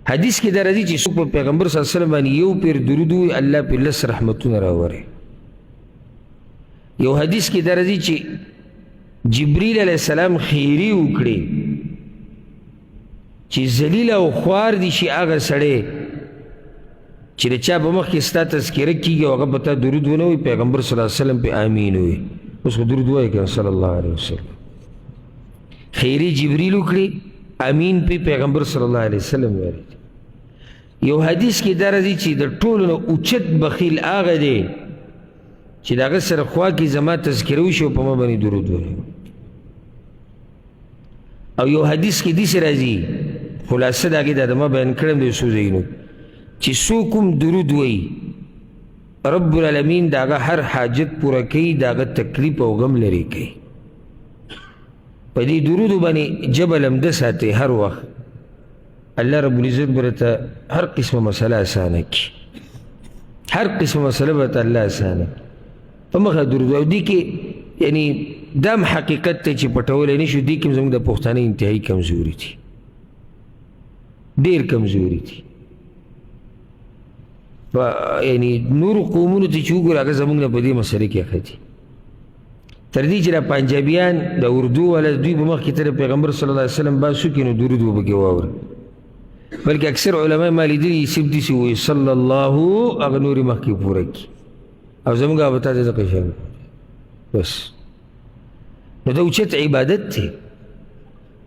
حدیث کې دا راځي چې څوک په پیغمبر صلی الله علیه وسلم باندې یو پیر درود ووایي الله پرې لس رحمتونه راوړي. یو حدیث کې دا راځي چې جبریل علیه السلام خیری وکړي چې ذلیل او خوار دي شي هغه سړی چې د چا په مخ کې ستا تذکره کېږي او هغه په تا درود ونه وایي پیغمبر صلی الله علیه وسلم پې آمین وایي. اوس خو درود وایي که صلی الله علیه وسلم خیری جبریل وکړي امین پې پیغمبر صلی الله علیه وسلم وایي. یو حدیث کې دا راځي چې د ټولو نه اوچت بخیل هغه دی چې د هغه سره خوا کې زما تذکره وشي او په ما باندې درود ونه. او یو حدیث کې داسې راځي خلاصه د هغې دا د ما بیان کړم د څو ځایونو چې څوک هم درود وایي رب العالمین د هغه هر حاجت پوره کوي د هغه تکلیف او غم لرې کوي. په دې درودو باندې جبه لمده ساتئ هر وخت الله رب العزت به ته هر قسمه مسله اسانه کړي. هر قسمه مسله به ته الله اسانه کړي په مخه درود. او دې کې یعنی دام حقیقت ته چې پټولی نه شو دې کې زموږ د پښتانه انتهایي کمزوري دي ډېر کمزوري دي. یعنی نورو قومونو ته چې وګوره هغه زموږ نه په دې مسلې کې ښه دي تر دې چې دا پنجابیان د اردو والا دوی په مخ کې ته د پیغمبر صلی الله علیه وسلم بحث وکړي نو درود به پکې واوره. بلکې اکثر علما ما لیدلي صرف داسې وایي صلی الله هغه نورې مخکې پوره کړي او زموږ هغه به تا ته دغه شی بس. نو دا اوچت عبادت دی.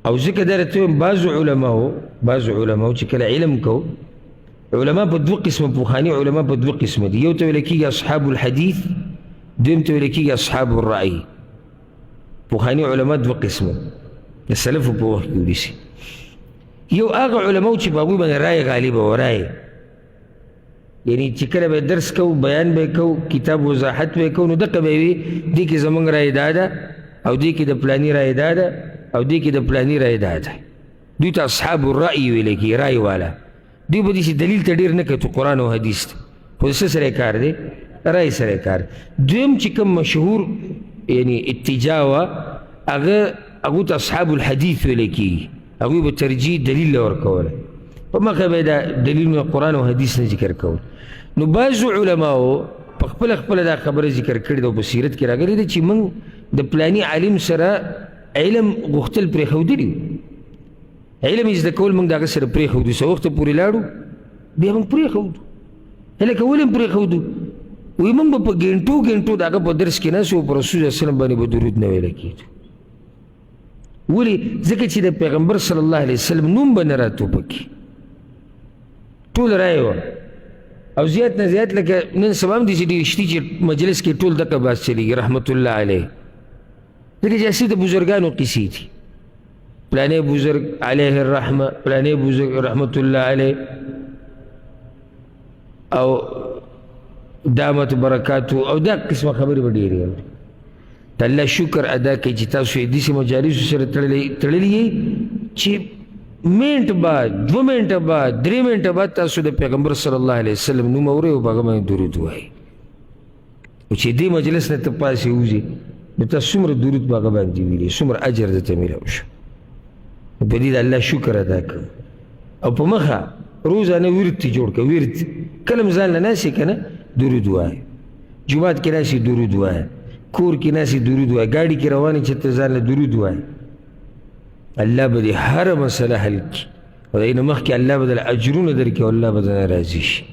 او ځکه دا راته وایم بعضو علماو چې کله علم کو علما په دوه قسمه پخواني علما په دوه قسمه دي. یو ته ویل کېږي اصحاب الحدیث دویم ته ویل کېږي اصحاب الرأی. پخواني علما دوه قسمه د سلفو په وخت کې وداسې یو هغه علماو چې په هغوی باندې رای غالبه وه رای یعنی چې کله به درس کوو بیان به کوو کتاب وضاحت به کوو نو دقه به وي دې کې زموږ رای دا ده او دې کې د پلاني رای دا ده او دې کې د پلاني رای دا ده. دوی ته اصحاب الرأی ویل کېږي رای والا. دوی به داسې دلیل ته ډېر نه کوي تو قرآن او حدیث ته خو د څه سره کار دی رای سره کار. دویم چې کوم مشهور یعنی اتجاه وه هغو ته اصحاب الحدیث ویل کېږي. هغوی به ترجیح دلیل له ورکوله په مخه به دا دلیلونه قرآن او حدیث نه ذکر کول. نو بعضو علماو په خپله دا خبره ذکر کړې ده او په سیرت کې راغلې ده چې موږ د پلاني عالم سره علم غوښتل پرېښودلي علم زده کول موږ د هغه سره پرېښودو څه وخته پورې لاړو بیا موږ پرېښودو. هلکه ولې هم پرېښودو وایي موږ به په ګنټو د هغه په درس کې ناست وو په رسول الله وسلم باندې به درود نه ویله کېدو. ولې ځکه چې د پیغمبر صلی الله علیه وسلم نوم به نه راتو پکې ټول رایې وه او زیات نه زیات لکه نن سبا هم داسې ډېر شتي چې مجلس کې ټول دغه بحث چلېږي رحمت الله علیه ځکه چې اصلي د بزرګانو قصې دي. پلانې بزرګ علیه الرحمه پلانې بزرګ رحمت الله علیه او دامت برکاتو او دا قسمه خبرې به ډېرې اوري. د الله شکر ادا کوي چې تاسو یې داسې مجالسو سره تړلي یئ چې منټ بعد 2 منټه بعد 3 منټه بعد تاسو د پیغمبر صلی الله علیه وسلم نوم اورئ او په هغه باندې درود وایئ. او چې دې مجلس نه ته پاسې وځې نو ته څومره درود په هغه باندې ویلې څومره اجر درته میلاو شو. په دې د الله شکر ادا کوو او په مخه روزانه ورد ته جوړ کړه. ورد کله هم ځان له ناستې که نه درود وایه جومات کې ناستې درود وایه کور کې ناستې درود وایه ګاډي کې روانې چې ته ځان له درود وایه. الله به دې هره مسله حل کړي او د نه مخکې الله به دله اجرونه درکړي او الله به درنه راضي شي.